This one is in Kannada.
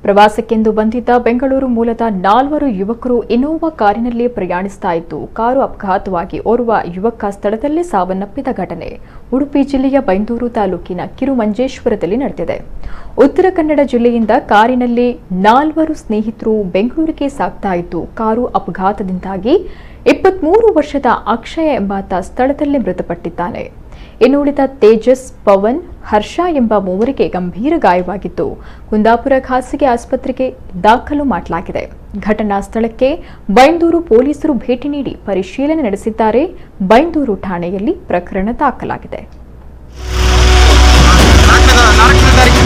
ಪ್ರವಾಸಕ್ಕೆಂದು ಬಂದಿದ್ದ ಬೆಂಗಳೂರು ಮೂಲದ 4 ಯುವಕರು ಇನೋವಾ ಕಾರಿನಲ್ಲಿ ಪ್ರಯಾಣಿಸ್ತಾ ಇದ್ದು ಕಾರು ಅಪಘಾತವಾಗಿ ಓರ್ವ ಯುವಕ ಸ್ಥಳದಲ್ಲೇ ಸಾವನ್ನಪ್ಪಿದ ಘಟನೆ ಉಡುಪಿ ಜಿಲ್ಲೆಯ ಬೈಂದೂರು ತಾಲೂಕಿನ ಕಿರುಮಂಜೇಶ್ವರದಲ್ಲಿ ನಡೆದಿದೆ. ಉತ್ತರ ಕನ್ನಡ ಜಿಲ್ಲೆಯಿಂದ ಕಾರಿನಲ್ಲಿ 4 ಸ್ನೇಹಿತರು ಬೆಂಗಳೂರಿಗೆ ಸಾಗ್ತಾ ಇದ್ದು ಕಾರು ಅಪಘಾತದಿಂದಾಗಿ 23 ವರ್ಷದ ಅಕ್ಷಯ ಎಂಬಾತ ಸ್ಥಳದಲ್ಲೇ ಮೃತಪಟ್ಟಿದ್ದಾನೆ. ಇನ್ನು ಉಳಿದ ತೇಜಸ್, ಪವನ್, ಹರ್ಷ ಎಂಬ ಮೂವರಿಗೆ ಗಂಭೀರ ಗಾಯವಾಗಿದ್ದು ಕುಂದಾಪುರ ಖಾಸಗಿ ಆಸ್ಪತ್ರೆಗೆ ದಾಖಲು ಮಾಡಲಾಗಿದೆ. ಘಟನಾ ಸ್ಥಳಕ್ಕೆ ಬೈಂದೂರು ಪೊಲೀಸರು ಭೇಟಿ ನೀಡಿ ಪರಿಶೀಲನೆ ನಡೆಸಿದ್ದಾರೆ. ಬೈಂದೂರು ಠಾಣೆಯಲ್ಲಿ ಪ್ರಕರಣ ದಾಖಲಾಗಿದೆ. ನಾಲ್ಕನೇ ತಾರೀಕು